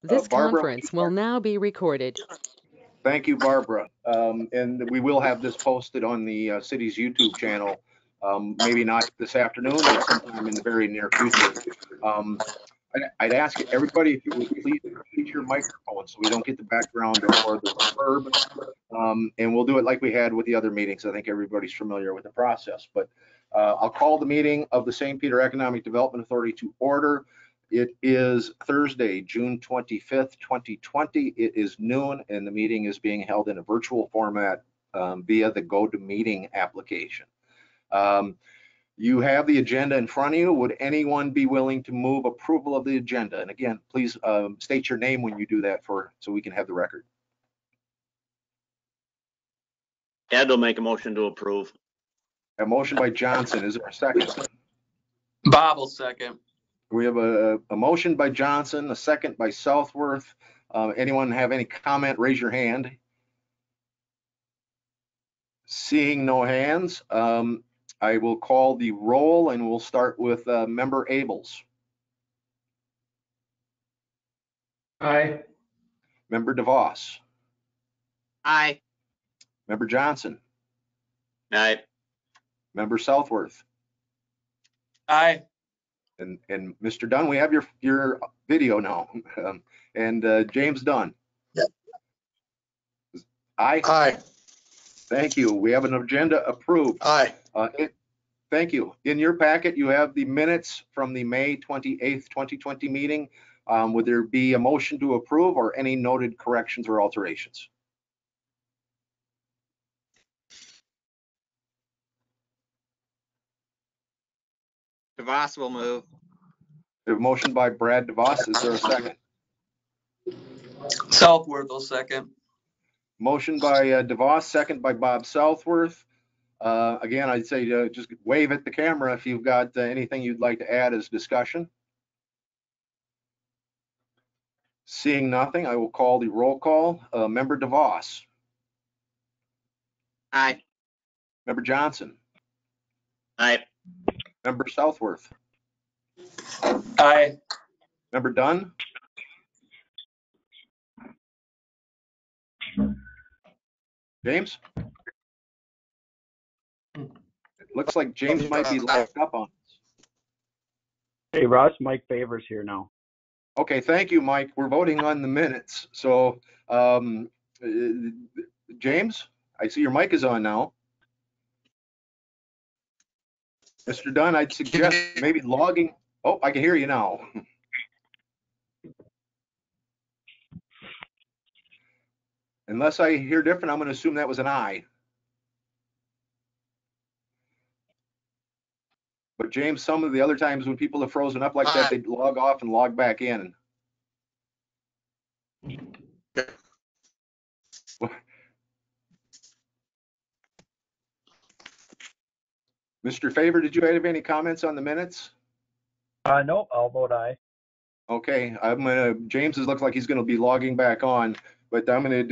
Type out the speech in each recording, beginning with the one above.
This Barbara, conference will now be recorded. thank you, Barbara. And we will have this posted on the city's YouTube channel, maybe not this afternoon, but sometime in the very near future. I'd ask everybody if you would please mute your microphone so we don't get the background or the reverb. And we'll do it like we had with the other meetings. I think everybody's familiar with the process. But I'll call the meeting of the St. Peter Economic Development Authority to order. It is Thursday, June 25th, 2020. It is noon, and the meeting is being held in a virtual format via the GoToMeeting application. You have the agenda in front of you. Would anyone be willing to move approval of the agenda? And again, please state your name when you do that so we can have the record. Ed will make a motion to approve. A motion by Johnson. Is there a second? Bob will second. We have a motion by Johnson, a second by Southworth. Anyone have any comment? Raise your hand. Seeing no hands, I will call the roll, and we'll start with Member Abels. Aye. Member DeVos. Aye. Member Johnson. Aye. Member Southworth. Aye. And Mr. Dunn, we have your video now. And James Dunn. Yep. Aye. Aye. Thank you. We have an agenda approved. Aye. Thank you. In your packet, you have the minutes from the May 28th, 2020 meeting. Would there be a motion to approve or any noted corrections or alterations? DeVos will move. We have a motion by Brad DeVos. Is there a second? Southworth will second. Motion by DeVos, second by Bob Southworth. Again, I'd say just wave at the camera if you've got anything you'd like to add as discussion. Seeing nothing, I will call the roll call. Member DeVos. Aye. Member Johnson. Aye. Member Southworth. Aye. Member Dunn. James? It looks like James might be locked up on us. Hey, Russ, Mike Favors here now. Okay, thank you, Mike. We're voting on the minutes. So, James, I see your mic is on now. Mr. Dunn, I'd suggest maybe logging. Oh, I can hear you now. Unless I hear different, I'm going to assume that was an aye. But James, some of the other times when people have frozen up like that, they log off and log back in. Mr. Favor, did you have any comments on the minutes? Nope, I'll vote aye. Okay, James looks like he's gonna be logging back on, but I'm gonna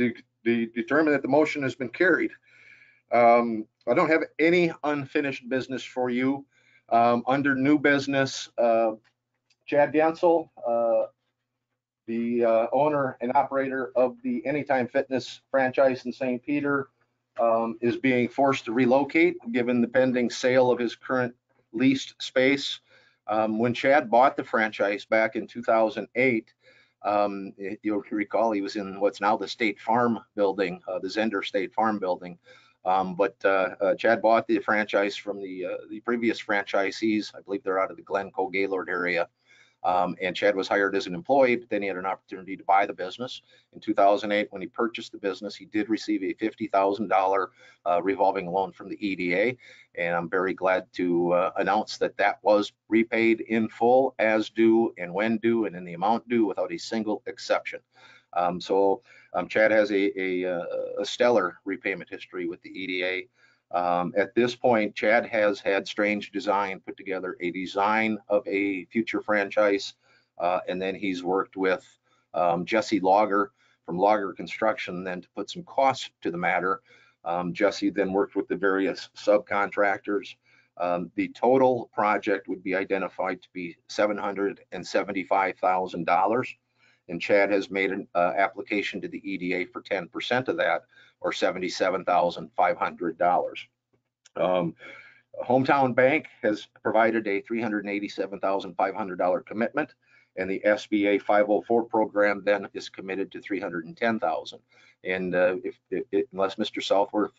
determine that the motion has been carried. I don't have any unfinished business for you. Under new business, Chad Guentzel, the owner and operator of the Anytime Fitness franchise in St. Peter, is being forced to relocate given the pending sale of his current leased space. When Chad bought the franchise back in 2008, you'll recall he was in what's now the State Farm building, the Zender State Farm building. But Chad bought the franchise from the previous franchisees. I believe they're out of the Glencoe Gaylord area. And Chad was hired as an employee, but then he had an opportunity to buy the business. In 2008, when he purchased the business, he did receive a $50,000 revolving loan from the EDA. And I'm very glad to announce that that was repaid in full, as due and when due and in the amount due without a single exception. Chad has a stellar repayment history with the EDA. At this point, Chad has had Strange Design put together a design of a future franchise, and then he's worked with Jesse Lager from Lager Construction then to put some costs to the matter. Jesse then worked with the various subcontractors. The total project would be identified to be $775,000. and Chad has made an application to the EDA for 10% of that, or $77,500. Hometown Bank has provided a $387,500 commitment, and the SBA 504 program then is committed to $310,000. And unless Mr. Southworth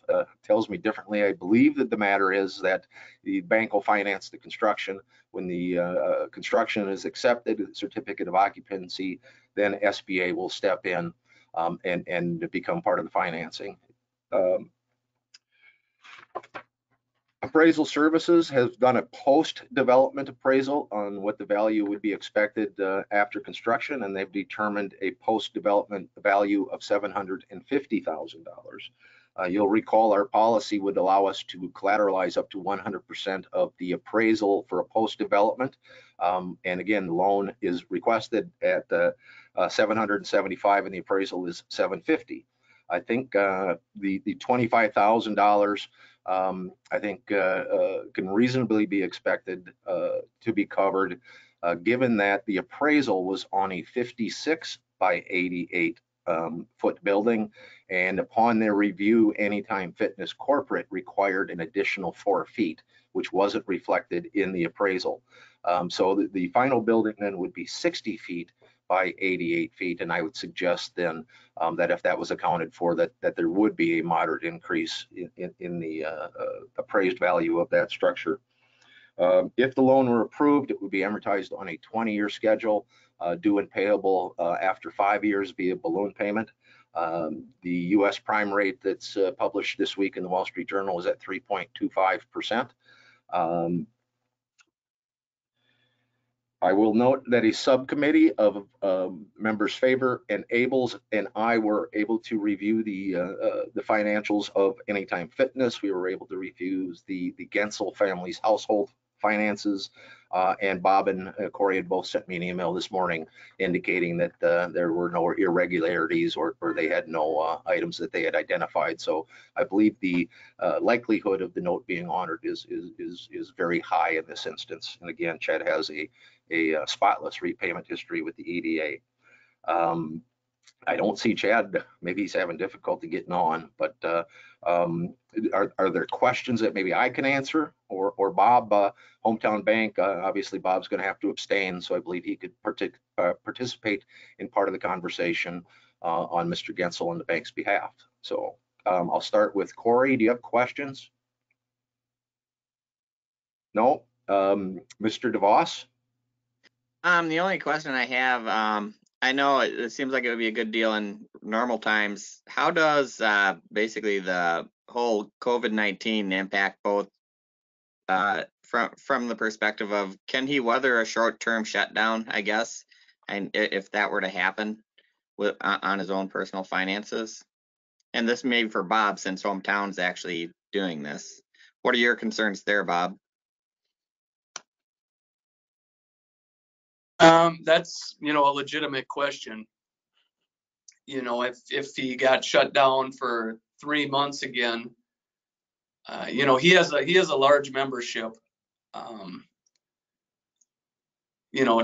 tells me differently, I believe that the matter is that the bank will finance the construction. When the construction is accepted, the certificate of occupancy, then SBA will step in and become part of the financing. Appraisal Services has done a post-development appraisal on what the value would be expected after construction, and they've determined a post-development value of $750,000. You'll recall our policy would allow us to collateralize up to 100% of the appraisal for a post-development. And again, the loan is requested at $775,000 and the appraisal is $750,000. I think the $25,000 I think can reasonably be expected to be covered, given that the appraisal was on a 56 by 88 foot building, and upon their review, Anytime Fitness Corporate required an additional 4 feet, which wasn't reflected in the appraisal. So the final building then would be 60 feet by 88 feet, and I would suggest then that if that was accounted for, that there would be a moderate increase in the appraised value of that structure. If the loan were approved, it would be amortized on a 20-year schedule, due and payable after 5 years via balloon payment. The U.S. prime rate that's published this week in the Wall Street Journal is at 3.25%. I will note that a subcommittee of members Faber and Abels and I were able to review the financials of Anytime Fitness. We were able to review the Guentzel family's household finances, and Bob and Corey had both sent me an email this morning indicating that there were no irregularities or they had no items that they had identified. So I believe the likelihood of the note being honored is very high in this instance. And again, Chad has a spotless repayment history with the EDA. I don't see Chad, maybe he's having difficulty getting on, but are there questions that maybe I can answer, or Bob, Hometown Bank, obviously Bob's going to have to abstain, so I believe he could participate in part of the conversation on Mr. Guentzel and the bank's behalf. So I'll start with Corey. Do you have questions? No? Mr. DeVos? The only question I have, I know it seems like it would be a good deal in normal times. How does basically the whole COVID-19 impact both from the perspective of, can he weather a short-term shutdown, I guess, and if that were to happen on his own personal finances? And this may be for Bob, since Hometown's actually doing this. What are your concerns there, Bob? That's, a legitimate question. If he got shut down for 3 months again, he has a large membership.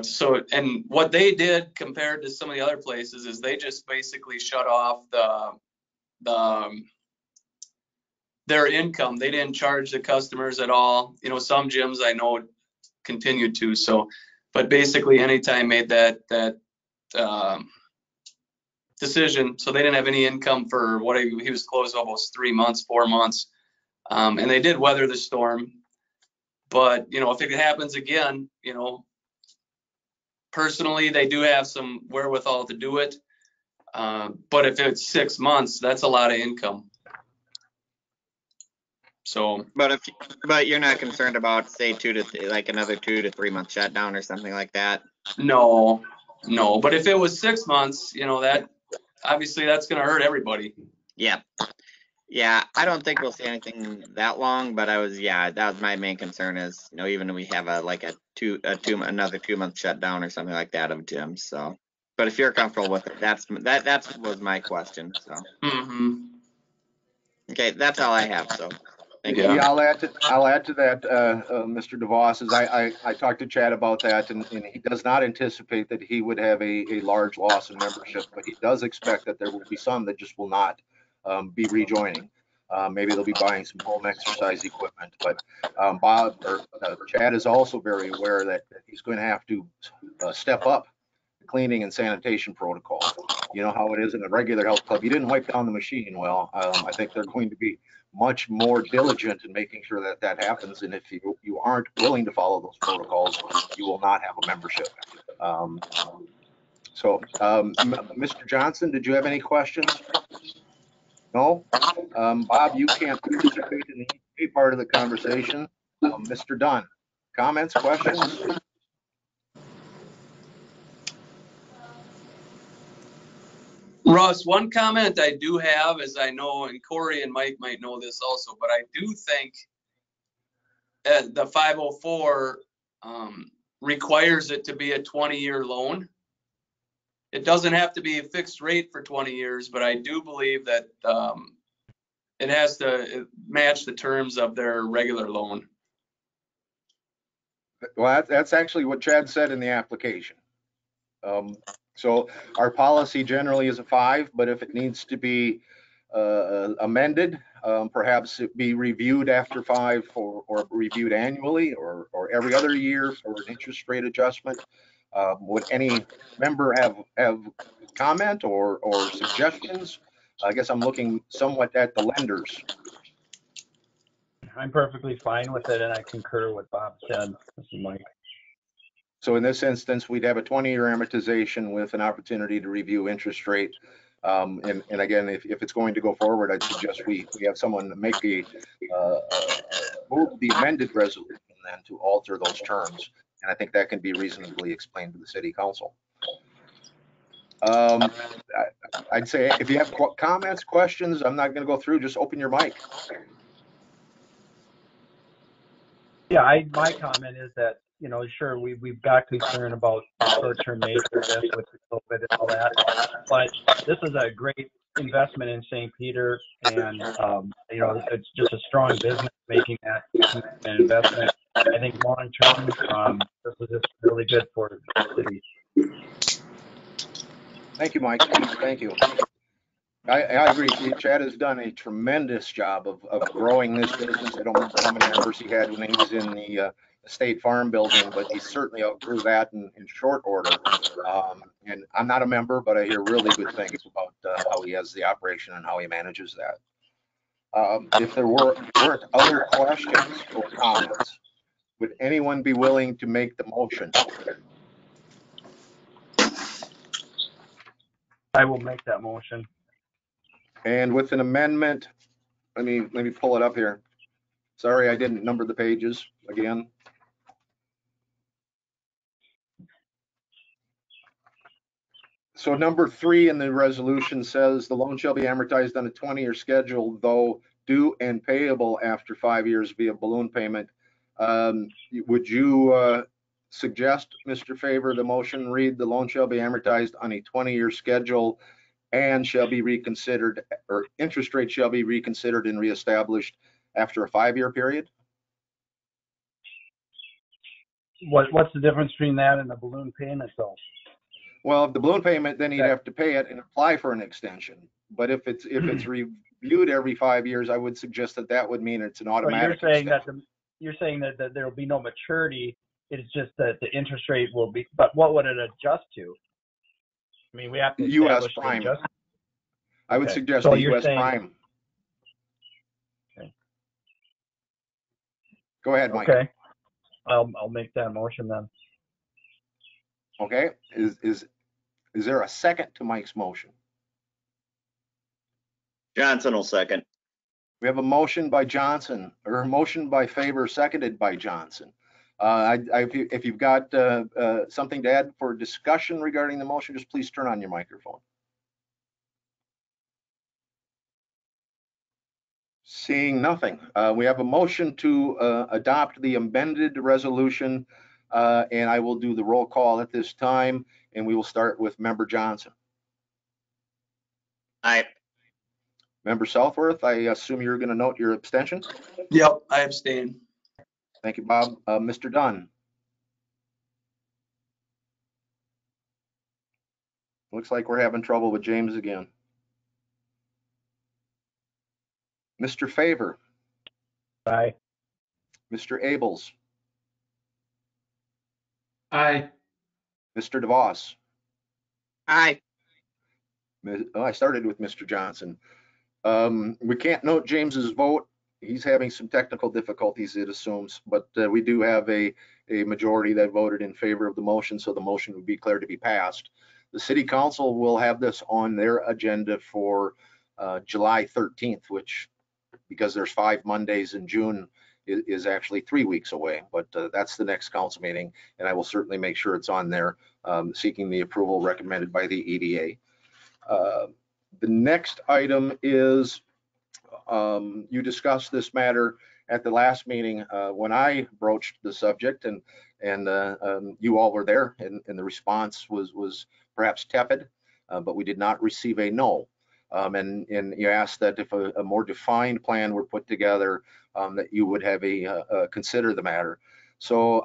So, and what they did compared to some of the other places is they just basically shut off their income. They didn't charge the customers at all. Some gyms I know continued to. So, but basically, Anytime made that decision, so they didn't have any income for what he was closed almost 3 months, 4 months, and they did weather the storm. But if it happens again, personally, they do have some wherewithal to do it. But if it's 6 months, that's a lot of income. So, but you're not concerned about, say, another 2 to 3 month shutdown or something like that? No. But if it was 6 months, that obviously that's going to hurt everybody. Yeah. I don't think we'll see anything that long, but that was my main concern is, even if we have another 2 month shutdown or something like that of gyms. So, but if you're comfortable with it, that was my question. So. Mm-hmm. Okay, that's all I have. So, Thank Yeah. you. Yeah, I'll add to that, Mr. DeVos, is I talked to Chad about that, and he does not anticipate that he would have a large loss in membership, but he does expect that there will be some that just will not be rejoining. Maybe they'll be buying some home exercise equipment, but Chad is also very aware that he's going to have to step up the cleaning and sanitation protocols. You know how it is in a regular health club. You didn't wipe down the machine. Well, I think they're going to be much more diligent in making sure that that happens. And if you aren't willing to follow those protocols, you will not have a membership. Mr. Johnson, did you have any questions? No? Bob, you can't participate in the EPA part of the conversation. Mr. Dunn, comments, questions? Russ, one comment I do have is I know, and Corey and Mike might know this also, but I do think the 504 requires it to be a 20-year loan. It doesn't have to be a fixed rate for 20 years, but I do believe that it has to match the terms of their regular loan. Well, that's actually what Chad said in the application. So our policy generally is a 5, but if it needs to be amended, perhaps it be reviewed after 5 or reviewed annually or every other year for an interest rate adjustment. Would any member have comment or suggestions? I guess I'm looking somewhat at the lenders. I'm perfectly fine with it, and I concur with Bob said. This is Mike. So in this instance, we'd have a 20-year amortization with an opportunity to review interest rate. And again, if it's going to go forward, I'd suggest we have someone make move the amended resolution then to alter those terms. And I think that can be reasonably explained to the city council. I'd say if you have comments, questions, I'm not going to go through, just open your mic. Yeah, my comment is that, you know, sure, we've got concern about the short-term nature of this with COVID and all that, but this is a great investment in St. Peter, and you know, it's just a strong business making that an investment. I think long-term, this is just really good for the city. Thank you, Mike. Thank you. I agree. Chad has done a tremendous job of growing this business. I don't remember how many members he had when he was in the State Farm building, but he certainly outgrew that in short order. And I'm not a member, but I hear really good things about how he has the operation and how he manages that. If there weren't other questions or comments, would anyone be willing to make the motion? I will make that motion. And with an amendment, let me pull it up here. Sorry, I didn't number the pages again. So number 3 in the resolution says the loan shall be amortized on a 20-year schedule, though due and payable after 5 years via balloon payment. Would you suggest, Mr. Favor, the motion read the loan shall be amortized on a 20-year schedule and shall be reconsidered, or interest rate shall be reconsidered and reestablished after a 5-year period? What's the difference between that and the balloon payment, though? Well, if the balloon payment, then he'd have to pay it and apply for an extension. But if it's reviewed every 5 years, I would suggest that would mean it's an automatic. So you're saying that there will be no maturity. It's just that the interest rate will be. But what would it adjust to? I mean, we have to U.S. establish prime. the adjustment. I would suggest So the you're U.S. saying, prime. Okay. Go ahead, Mike. Okay. I'll make that motion then. Okay. Is there a second to Mike's motion? Johnson will second. We have a motion by Johnson, or a motion by Favor, seconded by Johnson. If you've got something to add for discussion regarding the motion, just please turn on your microphone. Seeing nothing, we have a motion to adopt the amended resolution, and I will do the roll call at this time, and we will start with Member Johnson. Aye. Member Southworth, I assume you're going to note your abstention. Yep, I abstain. Thank you, Bob. Mr. Dunn. Looks like we're having trouble with James again. Mr. Favor. Aye. Mr. Abels. Aye. Mr. DeVos. Aye. Oh, I started with Mr. Johnson. We can't note James's vote. He's having some technical difficulties, it assumes, but we do have a majority that voted in favor of the motion, so the motion would be declared to be passed. The city council will have this on their agenda for July 13th, which, because there's 5 Mondays in June, is actually 3 weeks away, but that's the next council meeting, and I will certainly make sure it's on there, seeking the approval recommended by the EDA. The next item is you discussed this matter at the last meeting when I broached the subject, and you all were there, and the response was perhaps tepid, but we did not receive a no. And you asked that if a more defined plan were put together, that you would have consider the matter. So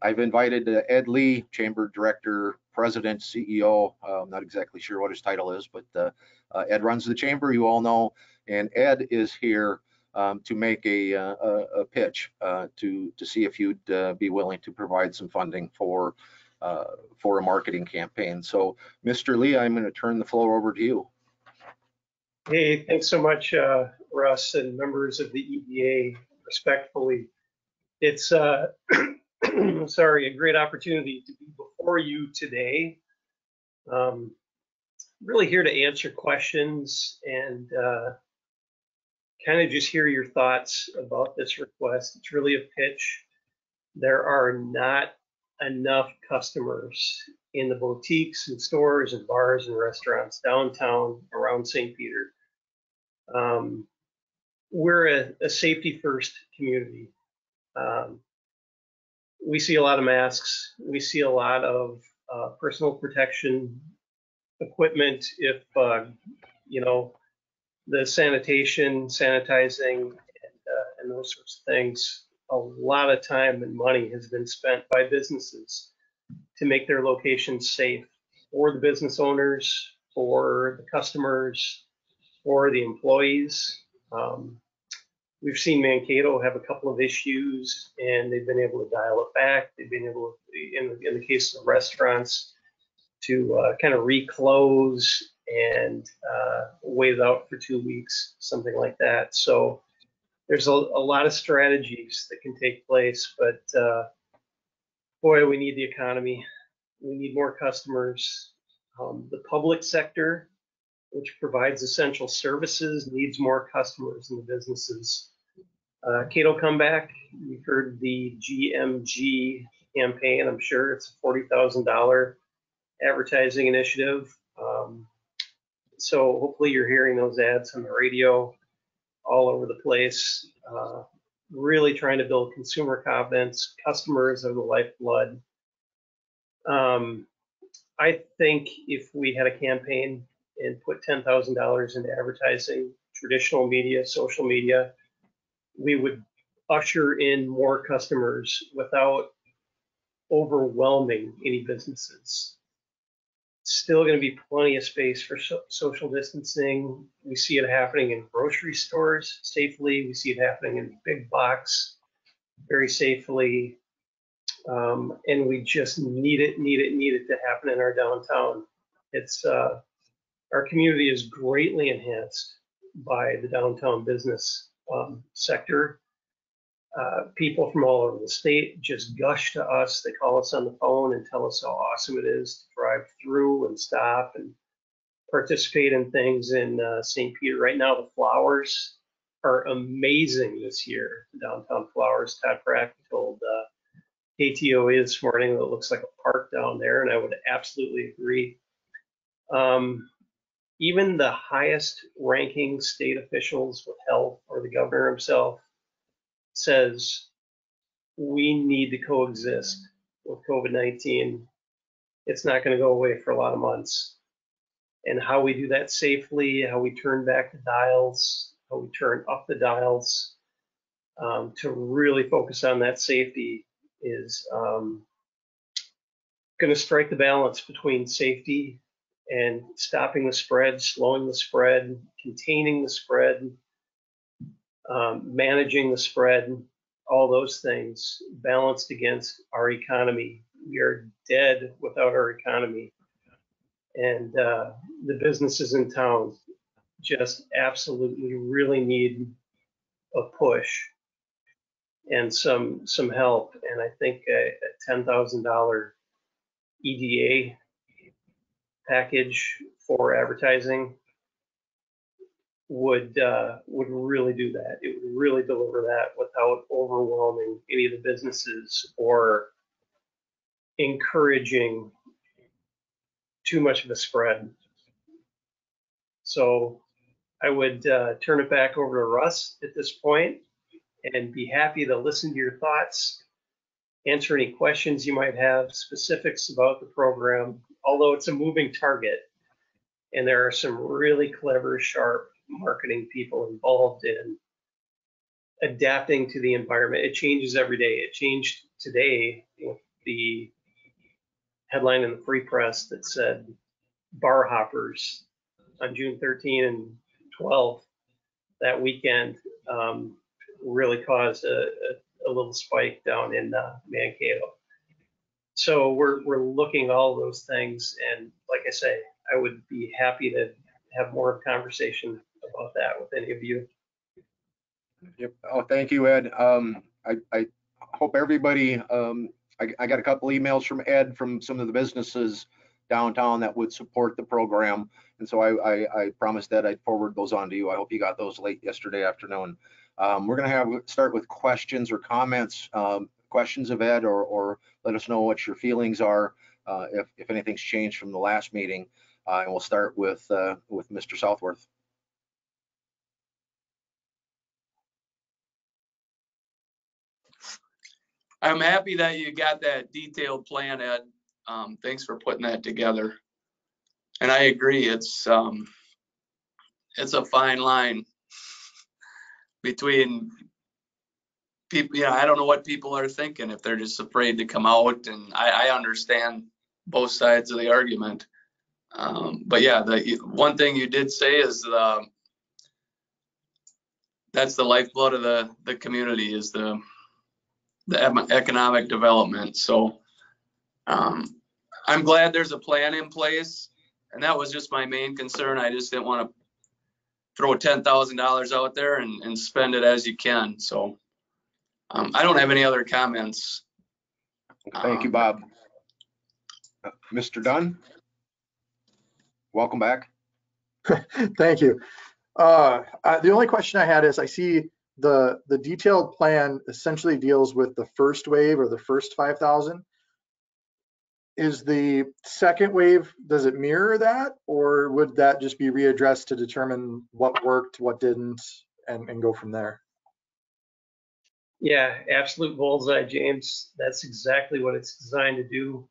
I've invited Ed Lee, Chamber Director, President, CEO. I'm not exactly sure what his title is, but Ed runs the chamber, you all know, and Ed is here to make a pitch to see if you'd be willing to provide some funding for a marketing campaign. So, Mr. Lee, I'm going to turn the floor over to you. Hey, thanks so much, Russ, and members of the EDA. Respectfully, it's sorry, a great opportunity to be before you today. Really here to answer questions and kind of just hear your thoughts about this request. It's really a pitch. There are not enough customers in the boutiques and stores and bars and restaurants downtown around St. Peter. We're a safety first community. We see a lot of masks. We see a lot of personal protection equipment. If you know, the sanitizing, and those sorts of things. A lot of time and money has been spent by businesses to make their locations safe for the business owners, for the customers, for the employees. We've seen Mankato have a couple of issues, and they've been able to dial it back. They've been able to, in the case of restaurants, to kind of reclose and wait it out for 2 weeks, something like that. So there's a lot of strategies that can take place, but boy, we need the economy. We need more customers. The public sector, which provides essential services, needs more customers than the businesses. Cato Comeback, you've heard the GMG campaign. I'm sure it's a $40,000 advertising initiative. So hopefully you're hearing those ads on the radio all over the place. Really trying to build consumer confidence. Customers are the lifeblood. I think if we had a campaign and put $10,000 into advertising, traditional media, social media, we would usher in more customers without overwhelming any businesses. Still going to be plenty of space for social distancing. We see it happening in grocery stores safely. We see it happening in big box very safely. And we just need it to happen in our downtown. It's our community is greatly enhanced by the downtown business sector. People from all over the state just gush to us. They call us on the phone and tell us how awesome it is to drive through and stop and participate in things in St. Peter. Right now, the flowers are amazing this year. The downtown flowers. Todd Pratt told KTOA this morning that it looks like a park down there, and I would absolutely agree. Even the highest ranking state officials with health, or the governor himself, says we need to coexist with COVID-19. It's not going to go away for a lot of months. and how we do that safely, how we turn back the dials, how we turn up the dials, to really focus on that safety is going to strike the balance between safety and stopping the spread, slowing the spread, containing the spread, managing the spread, all those things balanced against our economy. We are dead without our economy. And the businesses in town just absolutely really need a push and some help. And I think a $10,000 EDA package for advertising would really do that. It would really deliver that without overwhelming any of the businesses or encouraging too much of a spread. So I would turn it back over to Russ at this point and be happy to listen to your thoughts, answer any questions you might have, specifics about the program, although it's a moving target. And there are some really clever, sharp marketing people involved in adapting to the environment. It changes every day. It changed today with the headline in the Free Press that said bar hoppers on June 13 and 12 that weekend really caused a little spike down in Mankato. So we're looking at all those things, and like I say, I would be happy to have more of a conversation about that with any of you. Yep. Oh, thank you, Ed. I hope everybody, I got a couple emails from Ed from some of the businesses downtown that would support the program. And so I promised that I'd forward those on to you. I hope you got those late yesterday afternoon. We're going to start with questions or comments, questions of Ed, or let us know what your feelings are, if anything's changed from the last meeting. And we'll start with Mr. Southworth. I'm happy that you got that detailed plan, Ed. Thanks for putting that together. And I agree, it's a fine line between people. You know, I don't know what people are thinking if they're just afraid to come out, and I understand both sides of the argument. But yeah, the one thing you did say is that's the lifeblood of the community, is the economic development. So I'm glad there's a plan in place, and that was just my main concern. I just didn't want to throw $10,000 out there and spend it as you can. So I don't have any other comments. Thank you, Bob. Mr. Dunn, welcome back. Thank you. The only question I had is, I see the detailed plan essentially deals with the first wave, or the first 5,000. Is the second wave, does it mirror that, or would that just be readdressed to determine what worked, what didn't, and go from there? Yeah, absolute bullseye, James. That's exactly what it's designed to do.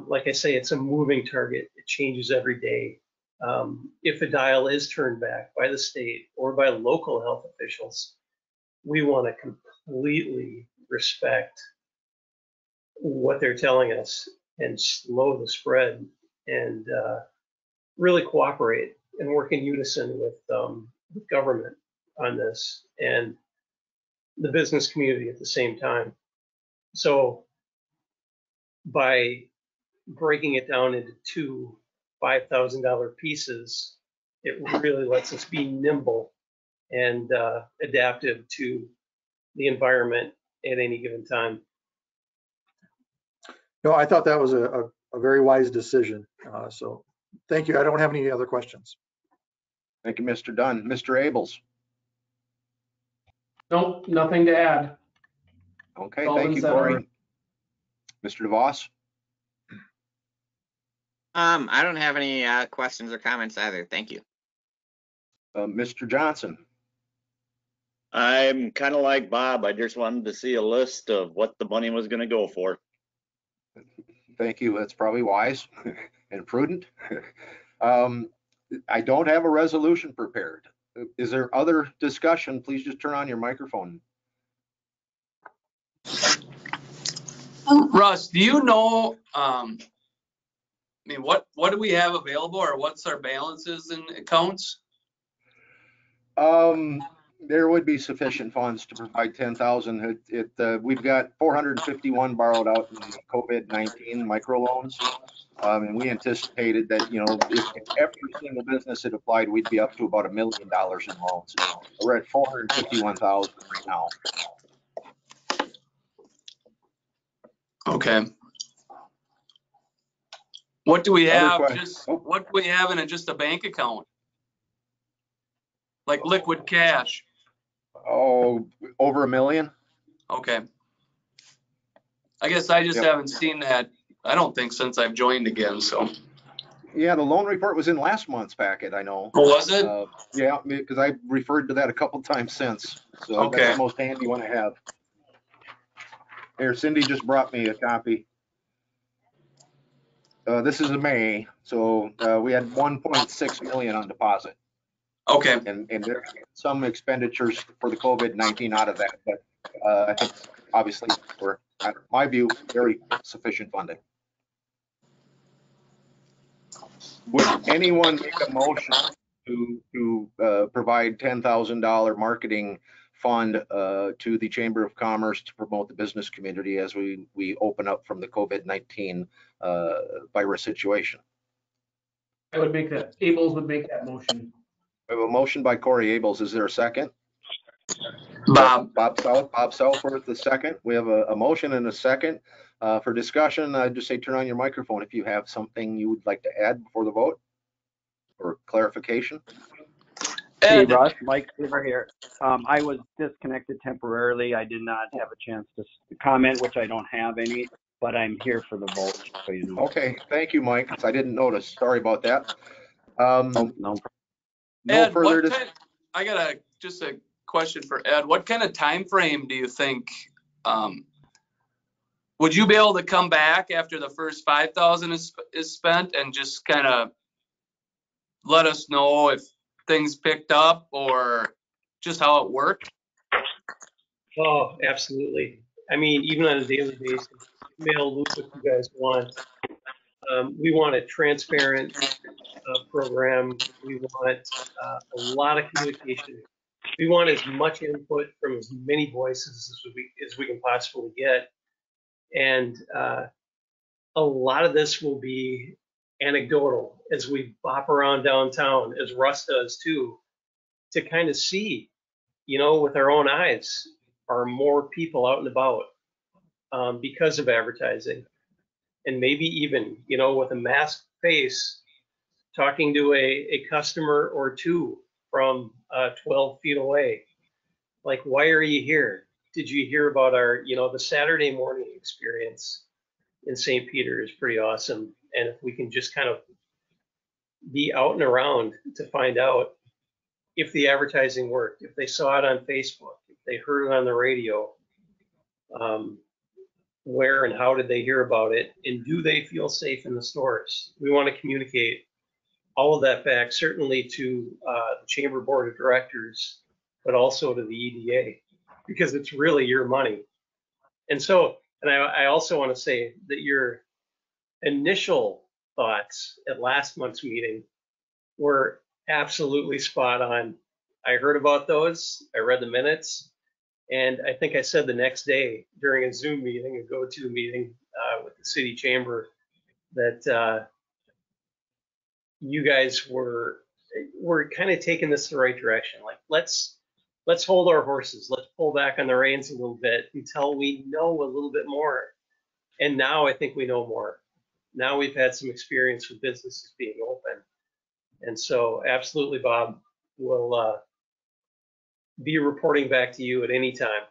Like I say, it's a moving target. It changes every day. If a dial is turned back by the state or by local health officials, we want to completely respect what they're telling us and slow the spread, and really cooperate and work in unison with government on this and the business community at the same time. So by breaking it down into two $5,000 pieces, it really lets us be nimble and adaptive to the environment at any given time. No, I thought that was a very wise decision. So thank you. I don't have any other questions. Thank you, Mr. Dunn. Mr. Abels. Nope, nothing to add. Okay, thank you, Corey. Mr. DeVos. I don't have any questions or comments either. Thank you. Mr. Johnson. I'm kind of like Bob. I just wanted to see a list of what the money was going to go for. Thank you. That's probably wise and prudent. I don't have a resolution prepared. Is there other discussion? Please just turn on your microphone. Russ, do you know, I mean, what do we have available, or what's our balances in accounts? There would be sufficient funds to provide 10,000. We've got 451 borrowed out in COVID-19 microloans. And we anticipated that, if every single business had applied, we'd be up to about $1 million in loans. We're at 451,000 right now. Okay. What do we have? What do we have in just a bank account? Like liquid cash? Oh, over $1 million. Okay. I guess I just haven't seen that, I don't think, since I've joined again, so. Yeah, the loan report was in last month's packet, I know. Oh, was it? Yeah, because I referred to that a couple times since. So Okay. That's the most handy one I have. Here, Cindy just brought me a copy. This is in May, so we had 1.6 million on deposit. Okay. And there's some expenditures for the COVID-19 out of that, but I think obviously we're, in my view, very sufficient funding. Would anyone make a motion to provide $10,000 marketing fund to the Chamber of Commerce to promote the business community as we open up from the COVID-19 virus situation? I would make that, Ables would make that motion. We have a motion by Corey Ables. Is there a second? Bob Southworth, the second. We have a motion and a second. For discussion, just say turn on your microphone if you have something you would like to add before the vote or clarification. Hey, Russ, Mike over here. I was disconnected temporarily. I did not have a chance to comment, which I don't have any, but I'm here for the vote. So you know. Okay, thank you, Mike. I didn't notice. Sorry about that. No Ed, further. I got just a question for Ed. What kind of time frame do you think? Would you be able to come back after the first 5,000 is spent and just kind of let us know if things picked up or just how it worked? Oh, absolutely. I mean, even on a daily basis, mail loop if you guys want. We want a transparent program. We want a lot of communication. We want as much input from as many voices as we can possibly get. And a lot of this will be anecdotal as we bop around downtown, as Russ does too, to kind of see, with our own eyes, are more people out and about because of advertising. And maybe even, with a masked face, talking to a customer or two from 12 feet away. Like, why are you here? Did you hear about our, the Saturday morning experience in St. Peter is pretty awesome. And if we can just kind of be out and around to find out if the advertising worked, if they saw it on Facebook, if they heard it on the radio, where and how did they hear about it, and do they feel safe in the stores? We want to communicate all of that back, certainly to the Chamber Board of Directors, but also to the EDA, because it's really your money. And so, and I also want to say that your initial thoughts at last month's meeting were absolutely spot on. I heard about those, I read the minutes, and I think I said the next day during a Zoom meeting, a go-to meeting with the city chamber, that you guys were kind of taking this the right direction. Like, let's hold our horses. Let's pull back on the reins a little bit until we know a little bit more. And now I think we know more. Now we've had some experience with businesses being open. And so absolutely, Bob, we'll be reporting back to you at any time.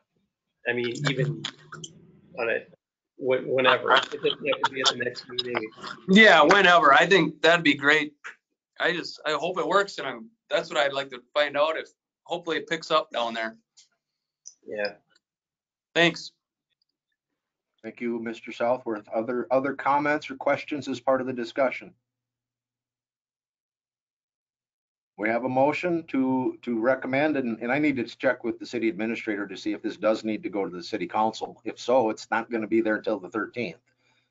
I mean, even on it, whenever. It doesn't have to be at the next meeting. Yeah, whenever. I think that'd be great. I hope it works, and that's what I'd like to find out, if hopefully it picks up down there. Yeah. Thanks. Thank you, Mr. Southworth. Other comments or questions as part of the discussion? We have a motion to recommend, and I need to check with the city administrator to see if this does need to go to the city council. If so, it's not going to be there until the 13th.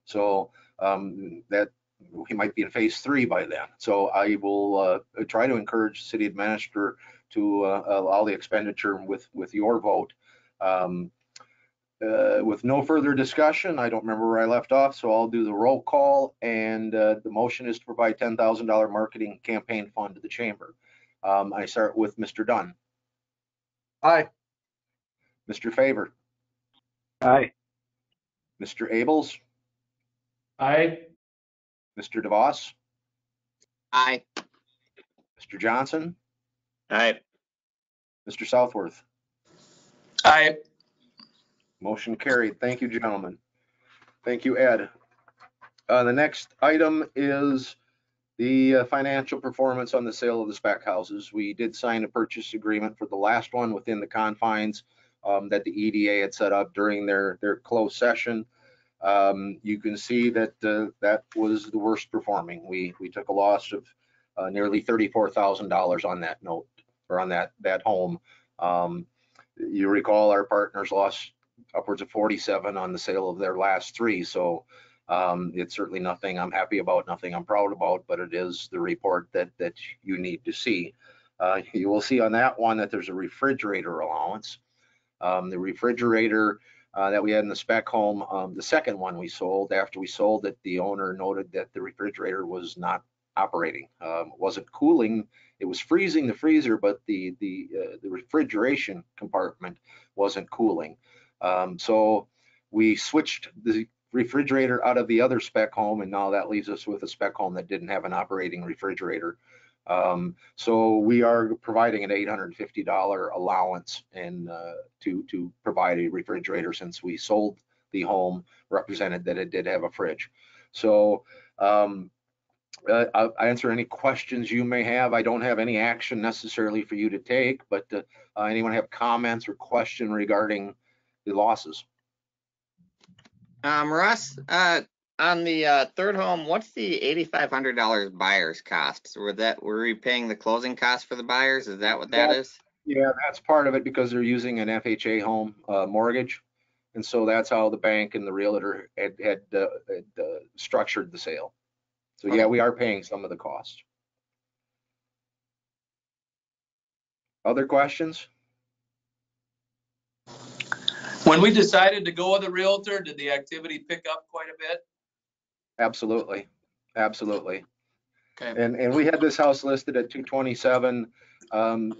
So that we might be in phase 3 by then. So I will try to encourage the city administrator to allow the expenditure with your vote. With no further discussion, I don't remember where I left off, so I'll do the roll call. And the motion is to provide $10,000 marketing campaign fund to the chamber. I start with Mr. Dunn. Aye. Mr. Favor. Aye. Mr. Abels. Aye. Mr. DeVos. Aye. Mr. Johnson. Aye. Mr. Southworth. Aye. Motion carried. Thank you, gentlemen. Thank you, Ed. The next item is the financial performance on the sale of the spec houses. We did sign a purchase agreement for the last one within the confines that the EDA had set up during their closed session. You can see that that was the worst performing. We took a loss of nearly $34,000 on that note, or on that home. You recall our partners lost upwards of 47 on the sale of their last 3. So it's certainly nothing I'm happy about, nothing I'm proud about, but it is the report that you need to see. You will see on that one that there's a refrigerator allowance. The refrigerator that we had in the spec home, the second one we sold, after we sold it, the owner noted that the refrigerator was not operating. It wasn't cooling. It was freezing the freezer, but the refrigeration compartment wasn't cooling. So we switched the refrigerator out of the other spec home, and now that leaves us with a spec home that didn't have an operating refrigerator. So we are providing an $850 allowance and to provide a refrigerator, since we sold the home represented that it did have a fridge. So I'll answer any questions you may have. I don't have any action necessarily for you to take, but anyone have comments or question regarding the losses? Russ, on the third home, what's the $8,500 buyer's costs? Were we paying the closing costs for the buyers? Is that what that is? Yeah, that's part of it, because they're using an FHA home mortgage. And so that's how the bank and the realtor had structured the sale. So yeah, we are paying some of the costs. Other questions? When we decided to go with a realtor, did the activity pick up quite a bit? Absolutely, absolutely. Okay. And we had this house listed at 227.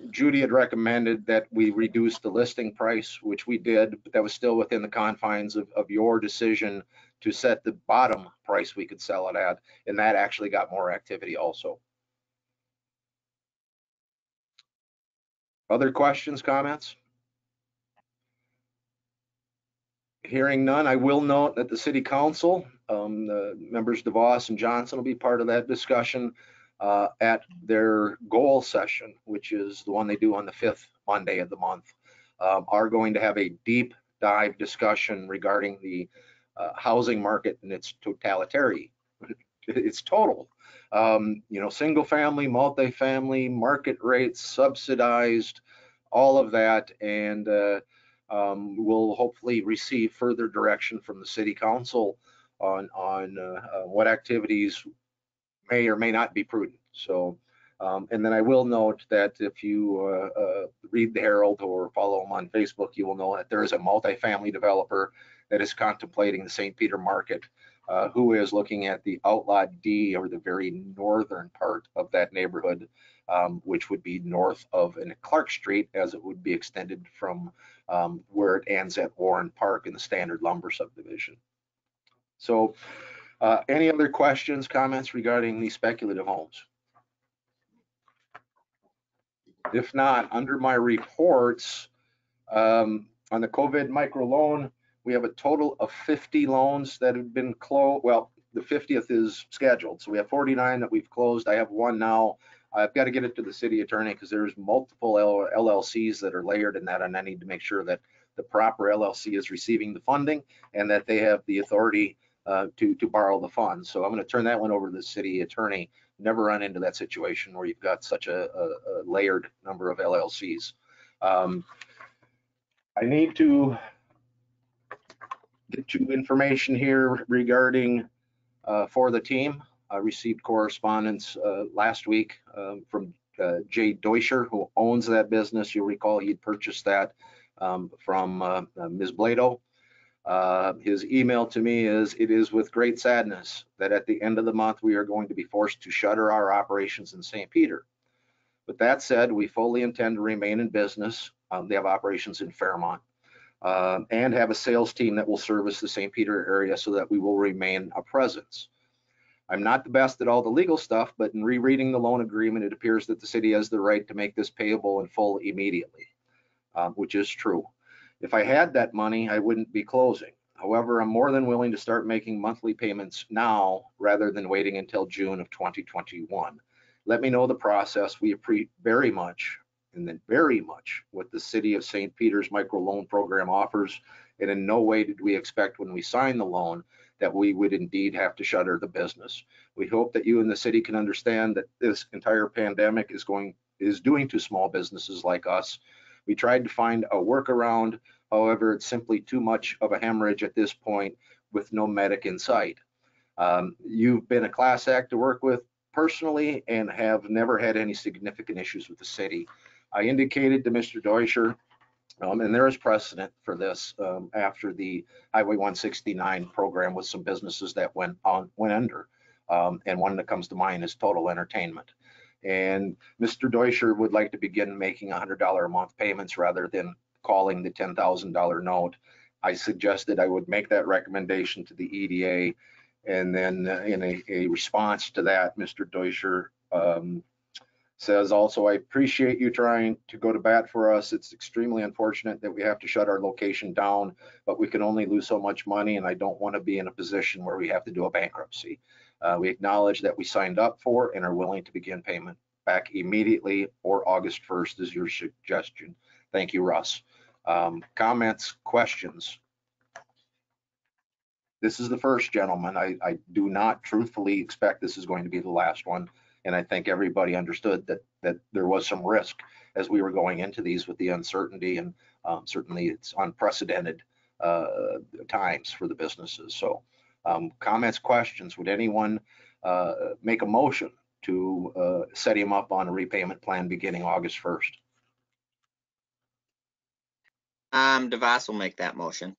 Judy had recommended that we reduce the listing price, which we did, but that was still within the confines of your decision to set the bottom price we could sell it at, and that actually got more activity also. Other questions, comments? Hearing none, I will note that the city council, the members DeVos and Johnson will be part of that discussion at their goal session, which is the one they do on the 5th Monday of the month, are going to have a deep dive discussion regarding the housing market and its totality. It's total. Single family, multifamily, market rates, subsidized, all of that, and we'll hopefully receive further direction from the city council on what activities may or may not be prudent. So, and then I will note that if you read the Herald or follow them on Facebook, you will know that there is a multifamily developer that is contemplating the St. Peter market, who is looking at the Outlot D, or the very northern part of that neighborhood, which would be north of Clark Street, as it would be extended from where it ends at Warren Park in the Standard Lumber subdivision. So any other questions, comments regarding these speculative homes? If not, under my reports on the COVID microloan, we have a total of 50 loans that have been closed. Well, the 50th is scheduled. So we have 49 that we've closed. I have one now. I've got to get it to the city attorney because there's multiple LLCs that are layered in that, and I need to make sure that the proper LLC is receiving the funding and that they have the authority to borrow the funds. So I'm going to turn that one over to the city attorney never run into that situation where you've got such a layered number of LLCs. I need to get you information here regarding for the team. I received correspondence last week from Jay Deutscher, who owns that business. You'll recall he'd purchased that from Ms. Blado. His email to me is, "It is with great sadness that at the end of the month we are going to be forced to shutter our operations in St. Peter. With that said, we fully intend to remain in business." They have operations in Fairmont and have a sales team that will service the St. Peter area so that we will remain a presence. I'm not the best at all the legal stuff, but in rereading the loan agreement, it appears that the city has the right to make this payable in full immediately, which is true. If I had that money, I wouldn't be closing. However, I'm more than willing to start making monthly payments now rather than waiting until June of 2021. Let me know the process. We appreciate very much, and then very much, what the City of St. Peter's microloan program offers. And in no way did we expect when we signed the loan that we would indeed have to shutter the business. We hope that you and the city can understand that this entire pandemic is doing to small businesses like us. We tried to find a workaround. However, it's simply too much of a hemorrhage at this point with no medic in sight. You've been a class act to work with personally and have never had any significant issues with the city. I indicated to Mr. Deutscher, and there is precedent for this after the Highway 169 program with some businesses that went under. And one that comes to mind is Total Entertainment. And Mr. Deutscher would like to begin making $100 a month payments rather than calling the $10,000 note. I suggested I would make that recommendation to the EDA. And then in a response to that, Mr. Deutscher says also, "I appreciate you trying to go to bat for us. It's extremely unfortunate that we have to shut our location down, but we can only lose so much money, and I don't want to be in a position where we have to do a bankruptcy. We acknowledge that we signed up for and are willing to begin payment back immediately or August 1st is your suggestion. Thank you, Russ." Comments, questions? This is the first, gentlemen. I do not truthfully expect this is going to be the last one. And I think everybody understood that there was some risk as we were going into these with the uncertainty, and certainly it's unprecedented times for the businesses. So comments, questions, would anyone make a motion to set him up on a repayment plan beginning August 1st? DeVos will make that motion.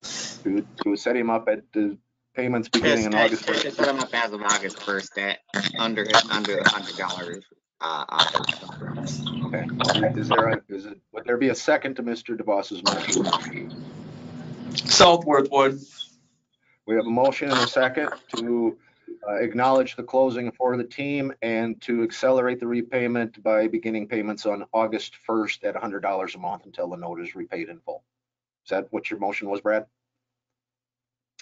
To set him up at the payments beginning in August 1st? To set him up as of August 1st at under $100 Okay. Would there be a second to Mr. DeVos's motion? Southworth would. We have a motion and a second to acknowledge the closing for the team and to accelerate the repayment by beginning payments on August 1st at $100 a month until the note is repaid in full. Is that what your motion was, Brad?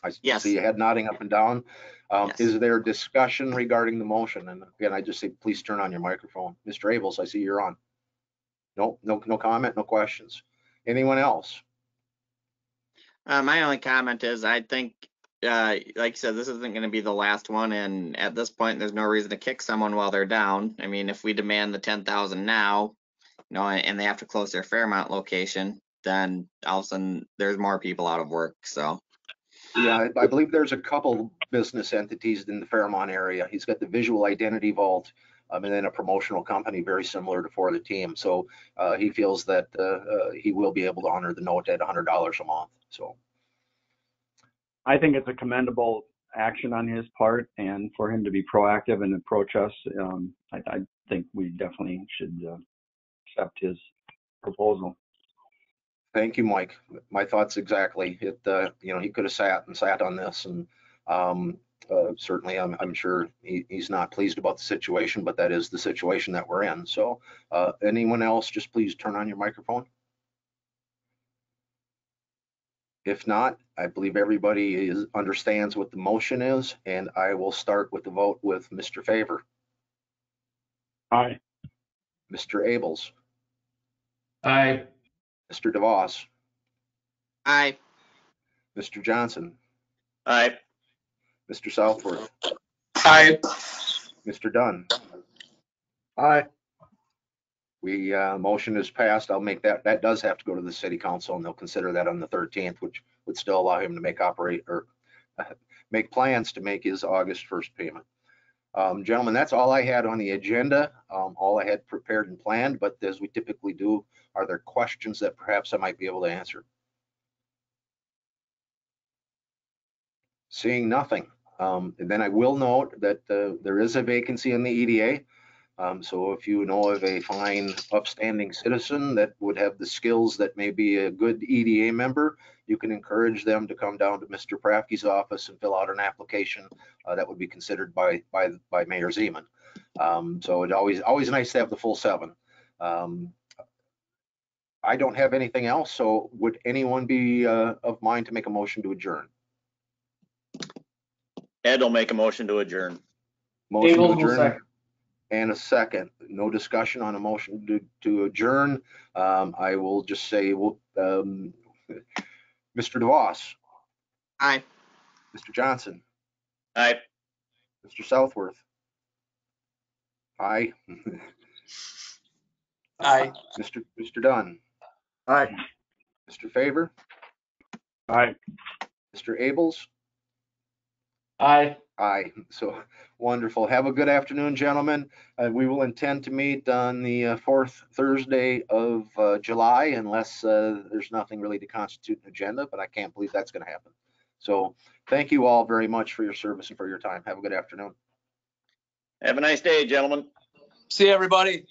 I Yes. see your head nodding up and down. Yes. Is there discussion regarding the motion? And again, I just say, please turn on your microphone. Mr. Abels, I see you're on. No comment, no questions. Anyone else? My only comment is I think, like you said, this isn't going to be the last one. And at this point, there's no reason to kick someone while they're down. I mean, if we demand the $10,000 now, and they have to close their Fairmont location, then all of a sudden there's more people out of work. So. Yeah, I believe there's a couple business entities in the Fairmont area. He's got the Visual Identity Vault and then a promotional company very similar to For the Team. So he feels that he will be able to honor the note at $100 a month. So I think it's a commendable action on his part, and for him to be proactive and approach us, I think we definitely should accept his proposal. Thank you, Mike. My thoughts exactly. He could have sat on this, and certainly I'm sure he's not pleased about the situation, but that is the situation that we're in. So anyone else, just please turn on your microphone. If not, I believe everybody understands what the motion is, and I will start with the vote with Mr. Favor. Aye. Mr. Abels. Aye. Mr. DeVos. Aye. Mr. Johnson. Aye. Mr. Southworth. Aye. Mr. Dunn. Aye. We, motion is passed. I'll make that, that does have to go to the city council and they'll consider that on the 13th, which would still allow him to make plans to make his August 1st payment. Gentlemen, that's all I had on the agenda, all I had prepared and planned, but as we typically do, are there questions that perhaps I might be able to answer? Seeing nothing. And then I will note that there is a vacancy in the EDA. So if you know of a fine, upstanding citizen that would have the skills that may be a good EDA member, you can encourage them to come down to Mr. Prafke's office and fill out an application that would be considered by Mayor Zeman. So it's always nice to have the full 7. I don't have anything else. So would anyone be of mind to make a motion to adjourn? Ed will make a motion to adjourn. Motion to Abels will adjourn. second. And a second. No discussion on a motion to adjourn. I will just say, Mr. DeVos. Aye. Mr. Johnson. Aye. Mr. Southworth. Aye. Aye. Mr. Dunn. Aye. Mr. Favor. Aye. Mr. Abels. Aye. Aye. So wonderful. Have a good afternoon, gentlemen. We will intend to meet on the 4th Thursday of July unless there's nothing really to constitute an agenda, but I can't believe that's going to happen. So thank you all very much for your service and for your time. Have a good afternoon. Have a nice day, gentlemen. See everybody.